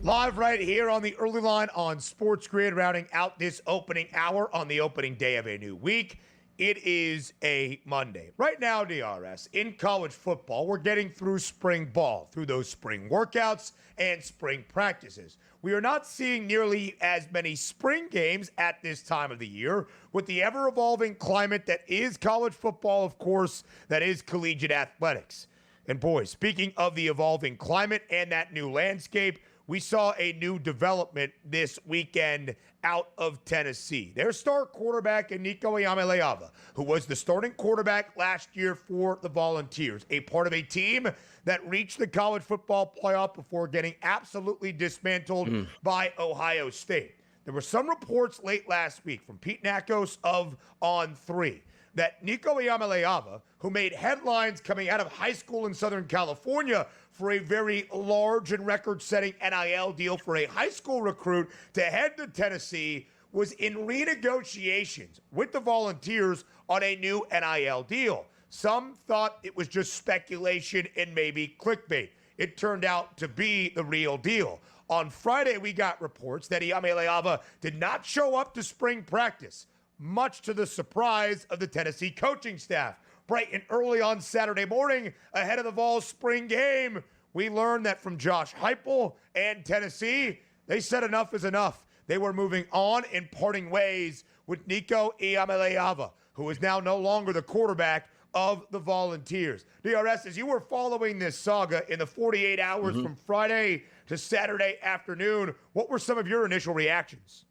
Live right here on the early line on SportsGrid, rounding out this opening hour on the opening day of a new week. It is a Monday. Right now, DRS, in college football, we're getting through spring ball, through those spring workouts and spring practices. We are not seeing nearly as many spring games at this time of the year with the ever-evolving climate that is college football, of course, that is collegiate athletics. And boy, speaking of the evolving climate and that new landscape, we saw a new development this weekend out of Tennessee. Their star quarterback, Nico Iamaleava, who was the starting quarterback last year for the Volunteers, a part of a team that reached the college football playoff before getting absolutely dismantled by Ohio State. There were some reports late last week from Pete Nakos of On3 that Nico Iamaleava, who made headlines coming out of high school in Southern California for a very large and record-setting NIL deal for a high school recruit to head to Tennessee, was in renegotiations with the Volunteers on a new NIL deal. Some thought it was just speculation and maybe clickbait. It turned out to be the real deal. On Friday, we got reports that Iamaleava did not show up to spring practice, much to the surprise of the Tennessee coaching staff. Bright and early on Saturday morning, ahead of the Vols spring game, we learned that from Josh Heupel and Tennessee, they said enough is enough. They were moving on and parting ways with Nico Iamaleava, who is now no longer the quarterback of the Volunteers. DRS, as you were following this saga in the 48 hours from Friday to Saturday afternoon, what were some of your initial reactions?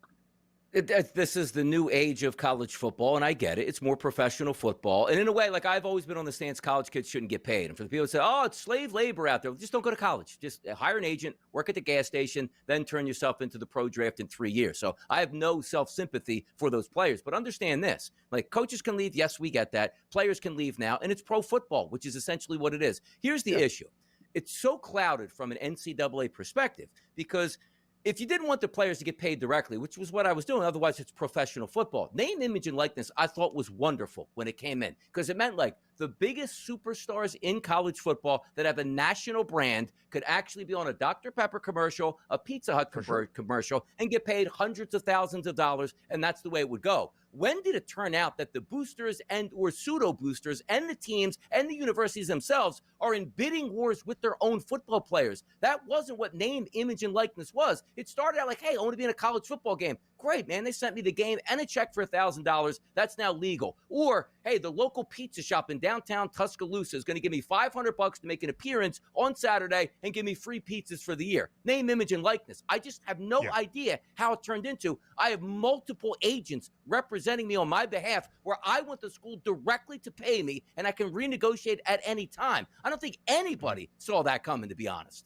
This is the new age of college football, and I get it. It's more professional football. And in a way, like I've always been on the stance, college kids shouldn't get paid. And for the people that say, oh, it's slave labor out there, just don't go to college. Just hire an agent, work at the gas station, then turn yourself into the pro draft in 3 years. So I have no self-sympathy for those players. But understand this, like coaches can leave. Yes, we get that. Players can leave now, and it's pro football, which is essentially what it is. Here's the issue. It's so clouded from an NCAA perspective because if you didn't want the players to get paid directly, which was what I was doing, otherwise it's professional football. Name, image, and likeness I thought was wonderful when it came in because it meant like the biggest superstars in college football that have a national brand could actually be on a Dr. Pepper commercial, a Pizza Hut commercial, and get paid hundreds of thousands of dollars, and that's the way it would go. When did it turn out that the boosters and or pseudo boosters and the teams and the universities themselves are in bidding wars with their own football players? That wasn't what name, image, and likeness was. It started out like, hey, I want to be in a college football game. Great, man. They sent me the game and a check for $1,000. That's now legal. Or, hey, the local pizza shop in downtown Tuscaloosa is going to give me $500 to make an appearance on Saturday and give me free pizzas for the year. Name, image, and likeness. I just have no idea how it turned into. I have multiple agents representing me on my behalf where I want the school directly to pay me and I can renegotiate at any time. I don't think anybody saw that coming, to be honest.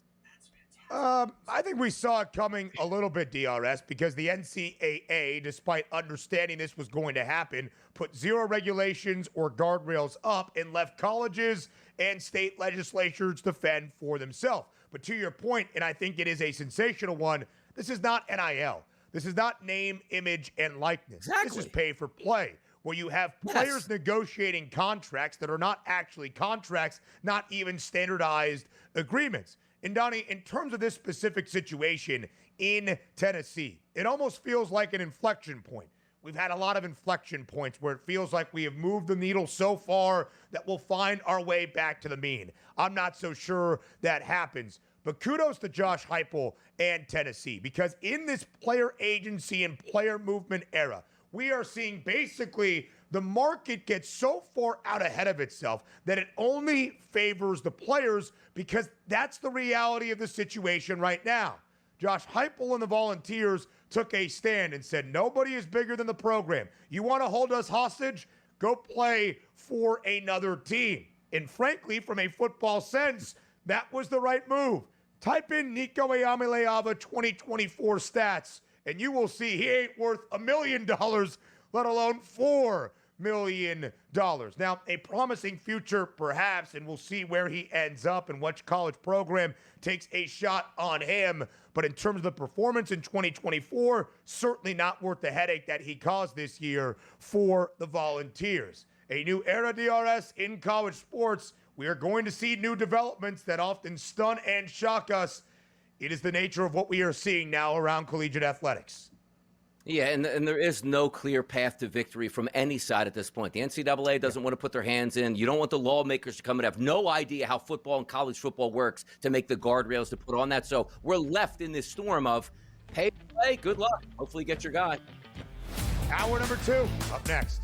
I think we saw it coming a little bit, DRS, because the NCAA, despite understanding this was going to happen, put zero regulations or guardrails up and left colleges and state legislatures to fend for themselves. But to your point, and I think it is a sensational one, this is not NIL. This is not name, image, and likeness. Exactly. This is pay for play, where you have players negotiating contracts that are not actually contracts, not even standardized agreements. And Donnie, in terms of this specific situation in Tennessee, it almost feels like an inflection point. We've had a lot of inflection points where it feels like we have moved the needle so far that we'll find our way back to the mean. I'm not so sure that happens. But kudos to Josh Heupel and Tennessee, because in this player agency and player movement era, we are seeing basically the market get so far out ahead of itself that it only favors the players because that's the reality of the situation right now. Josh Heupel and the Volunteers took a stand and said, nobody is bigger than the program. You want to hold us hostage? Go play for another team. And frankly, from a football sense, that was the right move. Type in Nico Iamaleava 2024 stats, and you will see he ain't worth $1 million, let alone $4 million. Now, a promising future, perhaps, and we'll see where he ends up and which college program takes a shot on him. But in terms of the performance in 2024, certainly not worth the headache that he caused this year for the Volunteers. A new era, DRS, in college sports. We are going to see new developments that often stun and shock us. it is the nature of what we are seeing now around collegiate athletics. Yeah, and there is no clear path to victory from any side at this point. The NCAA doesn't want to put their hands in. You don't want the lawmakers to come and have no idea how football and college football works to make the guardrails to put on that. So we're left in this storm of pay to play. Good luck. Hopefully you get your guy. Hour number 2 up next.